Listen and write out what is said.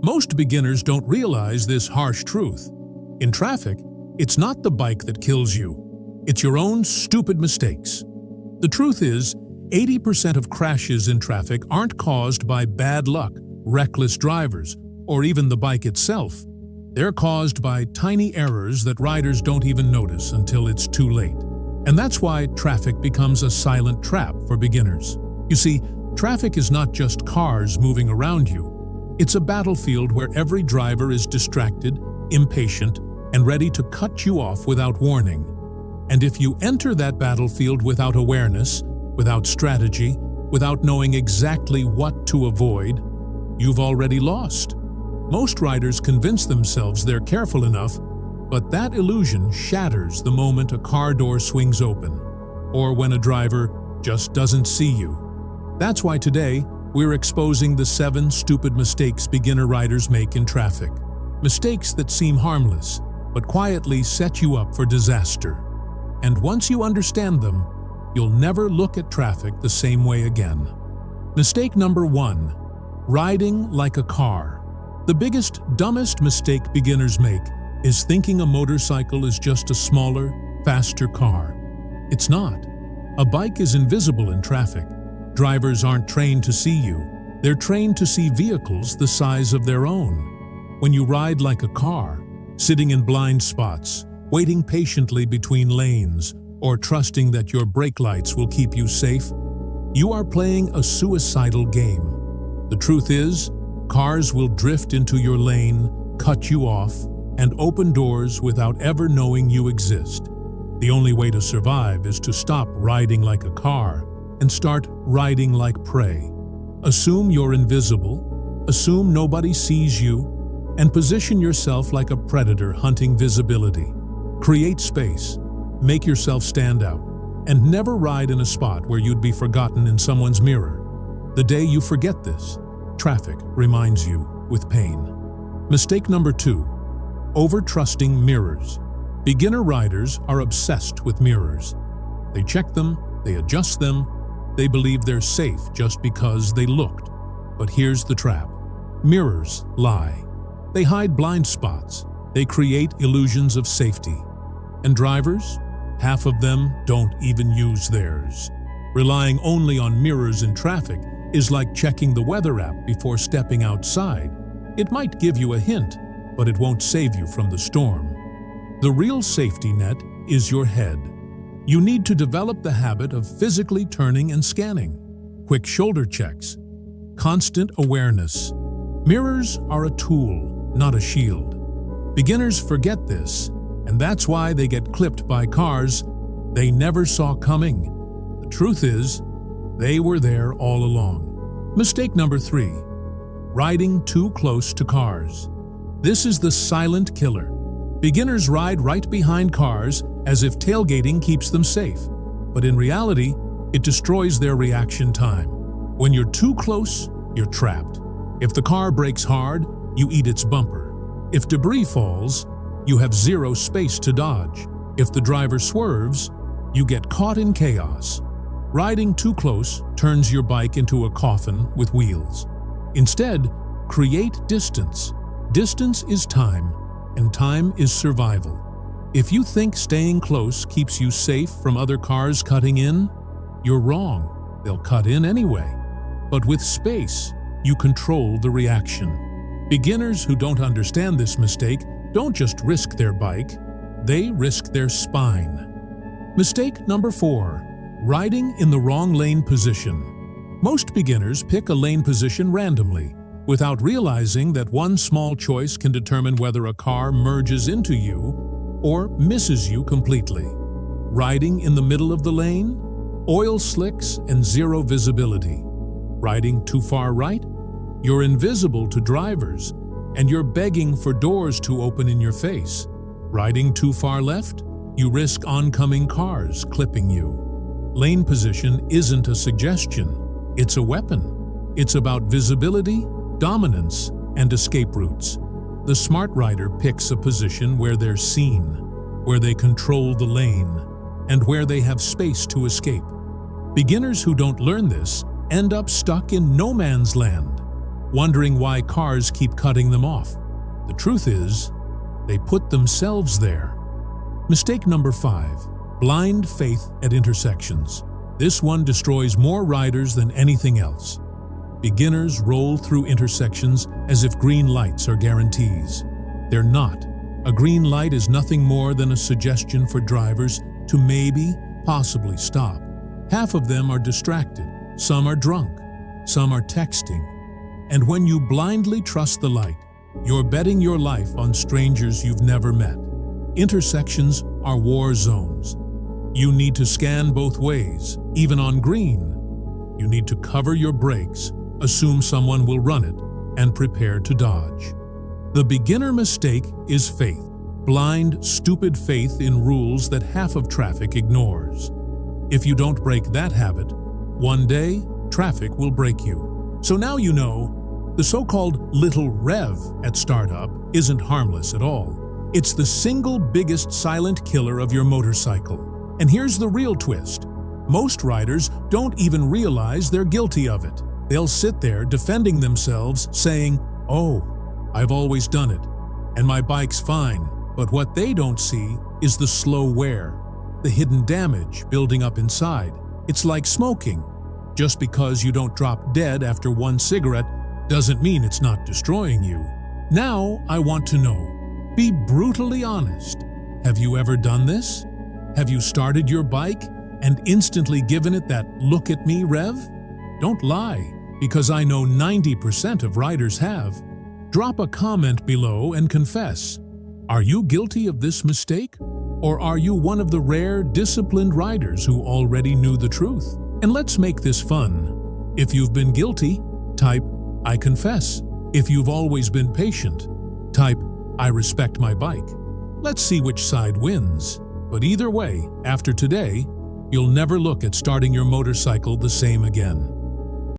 Most beginners don't realize this harsh truth. In traffic, it's not the bike that kills you. It's your own stupid mistakes. The truth is, 80% of crashes in traffic aren't caused by bad luck, reckless drivers, or even the bike itself. They're caused by tiny errors that riders don't even notice until it's too late. And that's why traffic becomes a silent trap for beginners. You see, traffic is not just cars moving around you. It's a battlefield where every driver is distracted, impatient, and ready to cut you off without warning. And if you enter that battlefield without awareness, without strategy, without knowing exactly what to avoid, you've already lost. Most riders convince themselves they're careful enough, but that illusion shatters the moment a car door swings open, or when a driver just doesn't see you. That's why today, we're exposing the 7 stupid mistakes beginner riders make in traffic. Mistakes that seem harmless, but quietly set you up for disaster. And once you understand them, you'll never look at traffic the same way again. Mistake number 1. Riding like a car. The biggest, dumbest mistake beginners make is thinking a motorcycle is just a smaller, faster car. It's not. A bike is invisible in traffic. Drivers aren't trained to see you. They're trained to see vehicles the size of their own. When you ride like a car, sitting in blind spots, waiting patiently between lanes, or trusting that your brake lights will keep you safe, you are playing a suicidal game. The truth is, cars will drift into your lane, cut you off, and open doors without ever knowing you exist. The only way to survive is to stop riding like a car and start riding like prey. Assume you're invisible, assume nobody sees you, and position yourself like a predator hunting visibility. Create space, make yourself stand out, and never ride in a spot where you'd be forgotten in someone's mirror. The day you forget this, traffic reminds you with pain. Mistake number 2. Overtrusting mirrors. Beginner riders are obsessed with mirrors. They check them, they adjust them, they believe they're safe just because they looked. But here's the trap. Mirrors lie. They hide blind spots. They create illusions of safety. And drivers? Half of them don't even use theirs. Relying only on mirrors in traffic is like checking the weather app before stepping outside. It might give you a hint, but it won't save you from the storm. The real safety net is your head. You need to develop the habit of physically turning and scanning. Quick shoulder checks. Constant awareness. Mirrors are a tool, not a shield. Beginners forget this, and that's why they get clipped by cars they never saw coming. The truth is, they were there all along. Mistake number 3. Riding too close to cars. This is the silent killer. Beginners ride right behind cars as if tailgating keeps them safe. But in reality, it destroys their reaction time. When you're too close, you're trapped. If the car brakes hard, you eat its bumper. If debris falls, you have zero space to dodge. If the driver swerves, you get caught in chaos. Riding too close turns your bike into a coffin with wheels. Instead, create distance. Distance is time, and time is survival. If you think staying close keeps you safe from other cars cutting in, you're wrong. They'll cut in anyway. But with space, you control the reaction. Beginners who don't understand this mistake don't just risk their bike, they risk their spine. Mistake number 4. Riding in the wrong lane position. Most beginners pick a lane position randomly, without realizing that one small choice can determine whether a car merges into you or misses you completely. Riding in the middle of the lane? Oil slicks and zero visibility. Riding too far right? You're invisible to drivers, and you're begging for doors to open in your face. Riding too far left? You risk oncoming cars clipping you. Lane position isn't a suggestion, it's a weapon. It's about visibility, dominance, and escape routes. The smart rider picks a position where they're seen, where they control the lane, and where they have space to escape. Beginners who don't learn this end up stuck in no man's land. wondering why cars keep cutting them off. The truth is, they put themselves there. Mistake number 5, blind faith at intersections. This one destroys more riders than anything else. Beginners roll through intersections as if green lights are guarantees. They're not. A green light is nothing more than a suggestion for drivers to maybe, possibly stop. Half of them are distracted, some are drunk, some are texting. And when you blindly trust the light, you're betting your life on strangers you've never met. Intersections are war zones. You need to scan both ways, even on green. You need to cover your brakes, assume someone will run it, and prepare to dodge. The beginner mistake is faith. Blind, stupid faith in rules that half of traffic ignores. If you don't break that habit, one day, traffic will break you. So now you know, the so-called little rev at startup isn't harmless at all. It's the single biggest silent killer of your motorcycle. And here's the real twist. Most riders don't even realize they're guilty of it. They'll sit there defending themselves, saying, "Oh, I've always done it, and my bike's fine." But what they don't see is the slow wear, the hidden damage building up inside. It's like smoking. Just because you don't drop dead after one cigarette doesn't mean it's not destroying you. Now I want to know, be brutally honest. Have you ever done this? Have you started your bike and instantly given it that "look at me" rev? Don't lie, because I know 90% of riders have. Drop a comment below and confess. Are you guilty of this mistake? Or are you one of the rare, disciplined riders who already knew the truth? And let's make this fun. If you've been guilty, type, "I confess." If you've always been patient, type, "I respect my bike." Let's see which side wins. But either way, after today, you'll never look at starting your motorcycle the same again.